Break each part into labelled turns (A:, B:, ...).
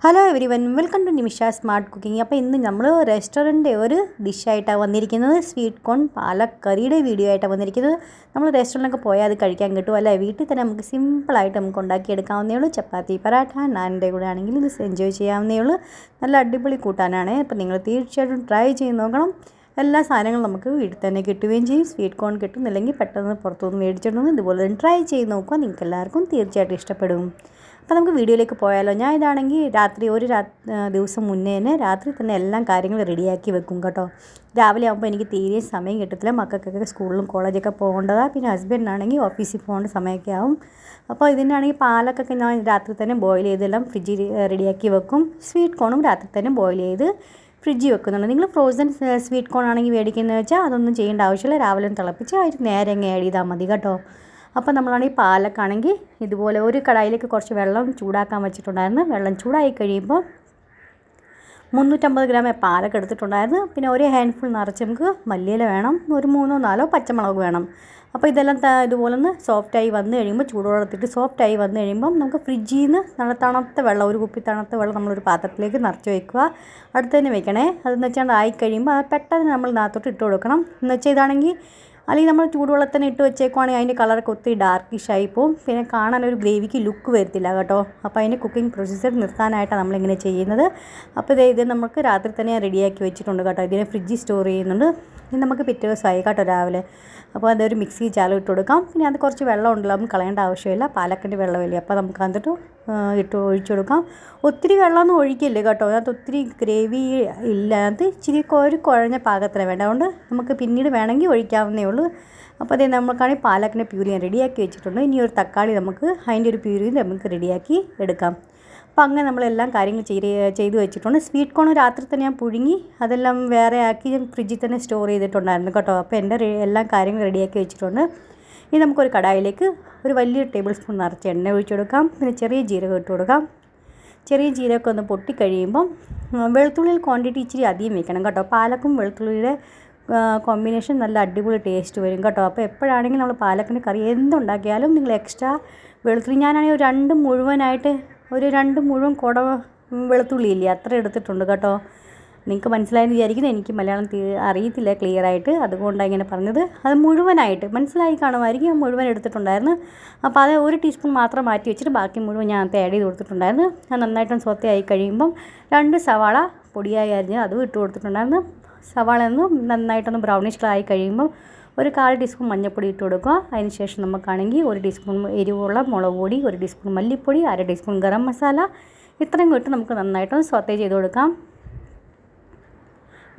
A: Hello everyone, welcome to Nimisha smart cooking. അപ്പോൾ ഇന്ന് നമ്മൾ റെസ്റ്റോറൻറ്റ് ഒരു ഡിഷായിട്ടാണ് വന്നിരിക്കുന്നത്. സ്വീറ്റ് കോൺ പാലക്കറിയുടെ വീഡിയോ ആയിട്ടാണ് വന്നിരിക്കുന്നത്. നമ്മൾ റെസ്റ്റോറൻറ്റിലൊക്കെ പോയാൽ അത് കഴിക്കാൻ കിട്ടും അല്ലേ? വീട്ടിൽ തന്നെ നമുക്ക് സിമ്പിളായിട്ട് നമുക്ക് ഉണ്ടാക്കിയെടുക്കാവുന്നേ ഉള്ളൂ. ചപ്പാത്തി, പറാട്ട, നാനിൻ്റെ കൂടെ ആണെങ്കിൽ ഇത് എൻജോയ് ചെയ്യാവുന്നേ ഉള്ളൂ. നല്ല അടിപൊളി കൂട്ടാനാണ്. അപ്പോൾ നിങ്ങൾ തീർച്ചയായിട്ടും ട്രൈ ചെയ്ത് നോക്കണം. എല്ലാ സാധനങ്ങളും നമുക്ക് വീട്ടിൽ തന്നെ കിട്ടുകയും ചെയ്യും. സ്വീറ്റ് കോൺ കിട്ടുന്നില്ലെങ്കിൽ പെട്ടെന്ന് പുറത്തുനിന്ന് മേടിച്ചിട്ടുണ്ടെങ്കിൽ ഇതുപോലെ തന്നെ ട്രൈ ചെയ്ത് നോക്കുക. നിങ്ങൾക്ക് എല്ലാവർക്കും തീർച്ചയായിട്ടും ഇഷ്ടപ്പെടും. അപ്പോൾ നമുക്ക് വീഡിയോയിലേക്ക് പോയാലോ. ഞാൻ ഇതാണെങ്കിൽ ദിവസം മുന്നേ തന്നെ രാത്രി തന്നെ എല്ലാം കാര്യങ്ങളും റെഡിയാക്കി വെക്കും കേട്ടോ. രാവിലെ ആകുമ്പോൾ എനിക്ക് തീരെ സമയം കിട്ടത്തില്ല. മക്കൾക്കൊക്കെ സ്കൂളിലും കോളേജൊക്കെ പോകേണ്ടതാണ്. പിന്നെ ഹസ്ബൻഡിനാണെങ്കിൽ ഓഫീസിൽ പോകേണ്ട സമയമൊക്കെ ആവും. അപ്പോൾ ഇതിനാണെങ്കിൽ പാലക്കൊക്കെ ഞാൻ രാത്രി തന്നെ ബോയിൽ ചെയ്തെല്ലാം ഫ്രിഡ്ജിൽ റെഡിയാക്കി വെക്കും. സ്വീറ്റ് കോണും രാത്രി തന്നെ ബോയിൽ ചെയ്ത് ഫ്രിഡ്ജിൽ വെക്കുന്നുണ്ട്. നിങ്ങൾ ഫ്രോസൺ സ്വീറ്റ് കോൺ ആണെങ്കിൽ മേടിക്കുന്നത് വെച്ചാൽ അതൊന്നും ചെയ്യേണ്ട ആവശ്യമില്ല. രാവിലെ തിളപ്പിച്ച് അതിന് നേരെ അങ്ങ് ആഡ് ചെയ്താൽ മതി കേട്ടോ. അപ്പോൾ നമ്മളാണെങ്കിൽ പാലക്കാണെങ്കിൽ ഇതുപോലെ ഒരു കടായിലേക്ക് കുറച്ച് വെള്ളം ചൂടാക്കാൻ വെച്ചിട്ടുണ്ടായിരുന്നു. വെള്ളം ചൂടായി കഴിയുമ്പോൾ 350 ഗ്രാം പാലൊക്കെ എടുത്തിട്ടുണ്ടായിരുന്നു. പിന്നെ ഒരു ഹാൻഡ്ഫുൾ നിറച്ച് നമുക്ക് മല്ലിയില വേണം. ഒരു 3-4 പച്ചമുളക് വേണം. അപ്പോൾ ഇതെല്ലാം ഇതുപോലെ ഒന്ന് സോഫ്റ്റായി വന്നു കഴിയുമ്പോൾ ചൂടുവെള്ളത്തിട്ട് സോഫ്റ്റായി വന്നു കഴിയുമ്പം നമുക്ക് ഫ്രിഡ്ജിൽ നിന്ന് നല്ല തണുത്ത വെള്ളം, ഒരു കുപ്പി തണുത്ത വെള്ളം നമ്മളൊരു പാത്രത്തിലേക്ക് നിറച്ച് വയ്ക്കുക. അടുത്ത് തന്നെ വെക്കണേ. അതെന്ന് വെച്ചാൽ ആയി കഴിയുമ്പോൾ അത് പെട്ടെന്ന് നമ്മൾ നാത്തോട്ട് ഇട്ട് കൊടുക്കണം. എന്ന് വെച്ചാൽ ഇതാണെങ്കിൽ അല്ലെങ്കിൽ നമ്മൾ ചൂടുവെള്ളത്തിന് ഇട്ട് വെച്ചേക്കുവാണെങ്കിൽ അതിൻ്റെ കളറൊക്കെ ഒത്തിരി ഡാർക്കിഷായി പോവും. പിന്നെ കാണാൻ ഒരു ഗ്രേവിക്ക് ലുക്ക് വരത്തില്ല കേട്ടോ. അപ്പോൾ അതിൻ്റെ കുക്കിംഗ് പ്രൊസീജിയർ നിർത്താനായിട്ടാണ് നമ്മളിങ്ങനെ ചെയ്യുന്നത്. അപ്പോൾ ഇത് നമുക്ക് രാത്രി തന്നെ റെഡിയാക്കി വെച്ചിട്ടുണ്ട് കേട്ടോ. ഇതിനെ ഫ്രിഡ്ജിൽ സ്റ്റോർ ചെയ്യുന്നുണ്ട്. ഇനി നമുക്ക് പിറ്റേ ദിവസമായി കേട്ടോ രാവിലെ. അപ്പോൾ അതൊരു മിക്സി ജാറിൽ ഇട്ട് കൊടുക്കാം. പിന്നെ അത് കുറച്ച് വെള്ളം ഉണ്ടല്ലോ, നമുക്ക് കളയേണ്ട ആവശ്യമില്ല. പാലക്കിൻ്റെ വെള്ളമില്ലേ, അപ്പോൾ നമുക്ക് അതിട്ട് ഒഴിച്ചു കൊടുക്കാം. ഒത്തിരി വെള്ളമൊന്നും ഒഴിക്കില്ല കേട്ടോ. അതിനകത്ത് ഒത്തിരി ഗ്രേവി ഇല്ല. അതിനകത്ത് ഇച്ചിരി ഒരു കുഴഞ്ഞ പാകത്തിന് വേണ്ട. അതുകൊണ്ട് നമുക്ക് പിന്നീട് വേണമെങ്കിൽ ഒഴിക്കാവുന്നേ ഉള്ളൂ. അപ്പോൾ അതേ നമുക്കാണെങ്കിൽ പാലക്കിൻ്റെ പ്യൂരി ഞാൻ റെഡിയാക്കി വെച്ചിട്ടുണ്ട്. ഇനി ഒരു തക്കാളി നമുക്ക് അതിൻ്റെ ഒരു പ്യൂരി നമുക്ക് റെഡിയാക്കി എടുക്കാം. അപ്പോൾ അങ്ങനെ നമ്മളെല്ലാം കാര്യങ്ങൾ ചെയ്ത് വെച്ചിട്ടുണ്ട്. സ്വീറ്റ് കോൺ രാത്രി തന്നെ ഞാൻ പുഴുങ്ങി അതെല്ലാം വേറെ ആക്കി ഫ്രിഡ്ജിൽ തന്നെ സ്റ്റോർ ചെയ്തിട്ടുണ്ടായിരുന്നു കേട്ടോ. അപ്പോൾ എൻ്റെ എല്ലാ കാര്യങ്ങളും റെഡിയാക്കി വെച്ചിട്ടുണ്ട്. ഇനി നമുക്കൊരു കടായിലേക്ക് ഒരു വലിയ ടേബിൾ സ്പൂൺ നിറച്ച് എണ്ണ ഒഴിച്ചു കൊടുക്കാം. പിന്നെ ചെറിയ ജീരകം ഇട്ട് കൊടുക്കാം. ചെറിയ ജീരകമൊക്കെ ഒന്ന് പൊട്ടിക്കഴിയുമ്പം വെളുത്തുള്ളിയിൽ ക്വാണ്ടിറ്റി ഇച്ചിരി അധികം വെക്കണം കേട്ടോ. പാലക്കും വെളുത്തുള്ളിയുടെ കോമ്പിനേഷൻ നല്ല അടിപൊളി ടേസ്റ്റ് വരും കേട്ടോ. അപ്പോൾ എപ്പോഴാണെങ്കിലും നമ്മൾ പാലക്കിൻ്റെ കറി എന്തുണ്ടാക്കിയാലും നിങ്ങൾ എക്സ്ട്രാ വെളുത്തുള്ളി, ഞാനാണെങ്കിൽ ഒരു രണ്ട് മുഴുവൻ കുട വെളുത്തുള്ളി ഇല്ലേ, അത്ര എടുത്തിട്ടുണ്ട് കേട്ടോ. നിങ്ങൾക്ക് മനസ്സിലായെന്ന് വിചാരിക്കുന്നു. എനിക്ക് മലയാളം അറിയത്തില്ല ക്ലിയറായിട്ട്, അതുകൊണ്ടാണ് ഇങ്ങനെ പറഞ്ഞത്. അത് മുഴുവനായിട്ട് മനസ്സിലായി കാണുമായിരിക്കും. മുഴുവൻ എടുത്തിട്ടുണ്ടായിരുന്നു. അപ്പോൾ അത് ഒരു ടീസ്പൂൺ മാത്രം മാറ്റി വെച്ചിട്ട് ബാക്കി മുഴുവൻ ഞാൻ ആഡ് ചെയ്ത് കൊടുത്തിട്ടുണ്ടായിരുന്നു. അത് നന്നായിട്ടും സോത്തയായി കഴിയുമ്പം 2 സവാള പൊടിയായി അരിഞ്ഞ് അതും ഇട്ട് കൊടുത്തിട്ടുണ്ടായിരുന്നു. സവാള ഒന്ന് നന്നായിട്ടൊന്ന് ബ്രൗണിഷ് കളറായി കഴിയുമ്പോൾ ഒരു 1/4 ടീസ്പൂൺ മഞ്ഞൾപ്പൊടി ഇട്ട് കൊടുക്കുക. അതിന് ശേഷം നമുക്കാണെങ്കിൽ 1 ടീസ്പൂൺ എരിവുള്ള മുളക് പൊടി, 1 ടീസ്പൂൺ മല്ലിപ്പൊടി, 1/2 ടീസ്പൂൺ ഗരം മസാല, ഇത്രയും ഇട്ട് നമുക്ക് നന്നായിട്ടൊന്ന് സോത്തേ ചെയ്ത് കൊടുക്കാം.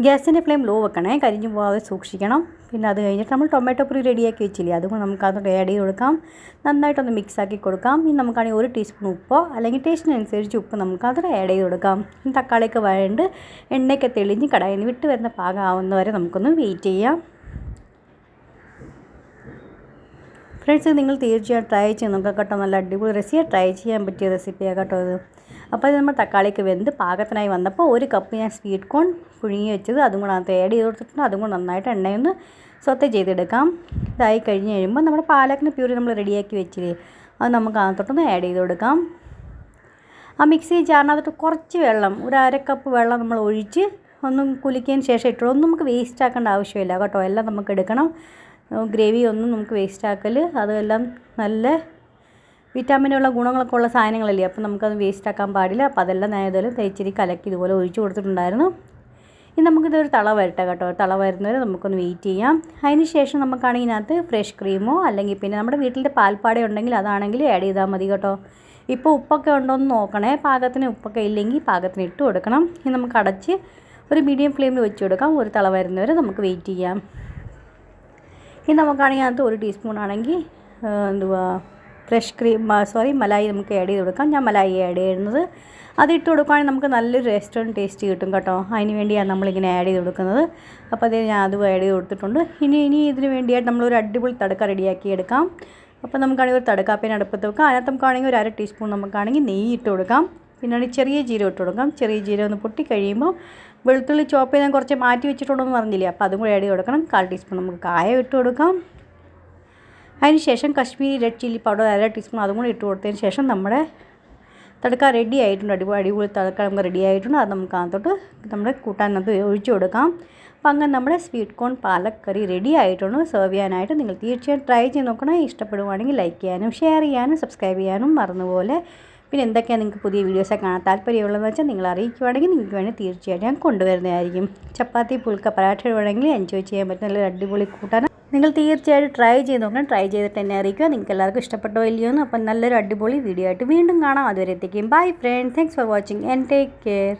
A: ഗ്യാസിൻ്റെ ഫ്ലെയിം ലോ വെക്കണേ, കരിഞ്ഞു പോകാതെ സൂക്ഷിക്കണം. പിന്നെ അത് കഴിഞ്ഞിട്ട് നമ്മൾ ടൊമാറ്റോ പ്യൂരി റെഡിയാക്കി വെച്ചില്ലേ, അതുകൊണ്ട് നമുക്ക് അതോട് ആഡ് ചെയ്ത് കൊടുക്കാം. നന്നായിട്ടൊന്ന് മിക്സ് ആക്കി കൊടുക്കാം. ഇനി നമുക്കാണെങ്കിൽ 1 ടീസ്പൂൺ ഉപ്പോ അല്ലെങ്കിൽ ടേസ്റ്റിനനുസരിച്ച് ഉപ്പ് നമുക്ക് അതോട് ആഡ് ചെയ്ത് കൊടുക്കാം. തക്കാളിയൊക്കെ വഴണ്ട് എണ്ണയൊക്കെ തെളിഞ്ഞ് കടായിൽ നിന്ന് വിട്ട് വരുന്ന പാകം ആവുന്നവരെ നമുക്കൊന്ന് വെയിറ്റ് ചെയ്യാം. ഫ്രണ്ട്സ്, നിങ്ങൾ തീർച്ചയായും ട്രൈ ചെയ്ത് നോക്കാം കേട്ടോ. നല്ല അടിപൊളി റെസിപ്പിയാണ്, ട്രൈ ചെയ്യാൻ പറ്റിയ റെസിപ്പിയാണ് കേട്ടോ ഇത്. അപ്പോൾ ഇത് നമ്മൾ തക്കാളിക്ക് വെന്ത് പാകത്തിനായി വന്നപ്പോൾ 1 കപ്പ് ഞാൻ സ്വീറ്റ് കോൺ പുഴുങ്ങി വെച്ചത് അതും കൂടെ അതിനകത്ത് ആഡ് ചെയ്ത് കൊടുത്തിട്ടുണ്ട്. അതും കൂടെ നന്നായിട്ട് എണ്ണയൊന്ന് സൊത്തെ ചെയ്തെടുക്കാം. ഇതായി കഴിഞ്ഞ് കഴിയുമ്പോൾ നമ്മുടെ പാലക്കിൻ്റെ പ്യൂരി നമ്മൾ റെഡിയാക്കി വെച്ചില്ലേ, അത് നമുക്ക് അതിനകത്തോട്ടൊന്ന് ആഡ് ചെയ്ത് കൊടുക്കാം. ആ മിക്സി ജാറിനകത്തോട്ട് കുറച്ച് വെള്ളം, ഒരു 1/2 കപ്പ് വെള്ളം നമ്മൾ ഒഴിച്ച് ഒന്നും കുലുക്കിയതിന് ശേഷം ഇട്ടു. ഒന്നും നമുക്ക് വേസ്റ്റ് ആക്കേണ്ട ആവശ്യമില്ല കേട്ടോ. എല്ലാം നമുക്ക് എടുക്കണം. ഗ്രേവി ഒന്നും നമുക്ക് വേസ്റ്റ് ആക്കൽ, അതെല്ലാം നല്ല വിറ്റാമിനുള്ള ഗുണങ്ങളൊക്കെ ഉള്ള സാധനങ്ങളല്ലേ, അപ്പോൾ നമുക്കത് വേസ്റ്റ് ആക്കാൻ പാടില്ല. അപ്പോൾ അതെല്ലാം ഞാൻ ഇതുപോലെ തേച്ചിരി കലക്കി ഇതുപോലെ ഒഴിച്ചു കൊടുത്തിട്ടുണ്ടായിരുന്നു. ഇനി നമുക്കിതൊരു തള വരട്ടെ കേട്ടോ. തള വരുന്നവരെ നമുക്കൊന്ന് വെയിറ്റ് ചെയ്യാം. അതിന് ശേഷം നമുക്കാണെങ്കിൽ ഇതിനകത്ത് ഫ്രഷ് ക്രീമോ അല്ലെങ്കിൽ പിന്നെ നമ്മുടെ വീട്ടിലെ പാൽപ്പാട ഉണ്ടെങ്കിൽ അതാണെങ്കിൽ ആഡ് ചെയ്താൽ മതി കേട്ടോ. ഇപ്പോൾ ഉപ്പൊക്കെ ഉണ്ടോയെന്ന് നോക്കണേ. പാകത്തിന് ഉപ്പൊക്കെ ഇല്ലെങ്കിൽ പാകത്തിന് ഇട്ട് കൊടുക്കണം. ഇനി നമുക്ക് അടച്ച് ഒരു മീഡിയം ഫ്ലെയിമിൽ വെച്ച് കൊടുക്കാം. ഒരു തള വരുന്നവരെ നമുക്ക് വെയിറ്റ് ചെയ്യാം. ഇനി നമുക്കാണെങ്കിൽ അതിനകത്ത് 1 ടീസ്പൂൺ ആണെങ്കിൽ മലായി നമുക്ക് ആഡ് ചെയ്ത് കൊടുക്കാം. ഞാൻ മലായി ആഡ് ചെയ്യുന്നത്. അതിട്ട് കൊടുക്കുകയാണെങ്കിൽ നമുക്ക് നല്ലൊരു റെസ്റ്റോറൻറ്റ് ടേസ്റ്റ് കിട്ടും കേട്ടോ. അതിന് വേണ്ടിയാണ് നമ്മളിങ്ങനെ ആഡ് ചെയ്ത് കൊടുക്കുന്നത്. അപ്പോൾ അതേ ഞാൻ അതും ആഡ് ചെയ്ത് കൊടുത്തിട്ടുണ്ട്. ഇനി ഇതിന് വേണ്ടിയായിട്ട് നമ്മളൊരു അടിപൊളി തടുക്ക റെഡിയാക്കി എടുക്കാം. അപ്പോൾ നമുക്കാണെങ്കിൽ ഒരു തടുക്കാപ്പേന അടുപ്പത്ത് വെക്കാം. അതിനകത്ത് നമുക്കാണെങ്കിൽ ഒരു 1/2 ടീസ്പൂൺ നമുക്കാണെങ്കിൽ നെയ്യ് ഇട്ട് കൊടുക്കാം. പിന്നെ ചെറിയ ജീരകം ഇട്ട് കൊടുക്കാം. ചെറിയ ജീരകം ഒന്ന് പൊട്ടി കഴിയുമ്പോൾ വെളുത്തുള്ളി ചോപ്പ് ചെയ്താൽ കുറച്ച് മാറ്റി വെച്ചിട്ടുണ്ടെന്ന് പറഞ്ഞില്ലേ, അപ്പോൾ അതും കൂടി ആഡ് ചെയ്ത് കൊടുക്കണം. 1/4 ടീസ്പൂൺ നമുക്ക് കായം ഇട്ട് കൊടുക്കാം. അതിന് ശേഷം Kashmiri red chilli powder 1/2 teaspoon അതും കൂടി ഇട്ട് കൊടുത്തതിന് ശേഷം നമ്മുടെ തടുക്ക റെഡി ആയിട്ടുണ്ട്. അടിപൊളി തടുക്ക നമുക്ക് റെഡി ആയിട്ടുണ്ട്. അത് നമുക്ക് അതിനകത്തോട്ട് നമ്മുടെ കൂട്ടാനകത്ത് ഒഴിച്ചു കൊടുക്കാം. അപ്പം അങ്ങനെ നമ്മുടെ സ്വീറ്റ് കോൺ പാലക്കറി റെഡി ആയിട്ടുണ്ട്. സെർവ് ചെയ്യാനായിട്ട് നിങ്ങൾ തീർച്ചയായും ട്രൈ ചെയ്ത് നോക്കണം. ഇഷ്ടപ്പെടുവാണെങ്കിൽ ലൈക്ക് ചെയ്യാനും ഷെയർ ചെയ്യാനും സബ്സ്ക്രൈബ് ചെയ്യാനും മറന്നുപോലെ. പിന്നെ എന്തൊക്കെയാണ് നിങ്ങൾക്ക് പുതിയ വീഡിയോസൊക്കെ കാണാൻ താല്പര്യമുള്ളതെന്ന് വെച്ചാൽ നിങ്ങൾ അറിയിക്കുവാണെങ്കിൽ നിങ്ങൾക്ക് വേണ്ടി തീർച്ചയായിട്ടും ഞാൻ കൊണ്ടുവരുന്നതായിരിക്കും. ചപ്പാത്തി പുൽക്ക പരാഠ വേണമെങ്കിൽ എൻജോയ് ചെയ്യാൻ പറ്റുന്ന നല്ലൊരു അടിപൊളി കൂട്ടാണ്. നിങ്ങൾ തീർച്ചയായിട്ടും ട്രൈ ചെയ്ത് നോക്കണം. ട്രൈ ചെയ്തിട്ട് തന്നെ അറിയിക്കുക നിങ്ങൾക്ക് എല്ലാവർക്കും ഇഷ്ടപ്പെട്ടോ ഇല്ലയോ എന്ന്. അപ്പം നല്ലൊരു അടിപൊളി വീഡിയോ ആയിട്ട് വീണ്ടും കാണാം. അതുവരെ എത്തിക്കും. Bye friends. Thanks for watching and take care.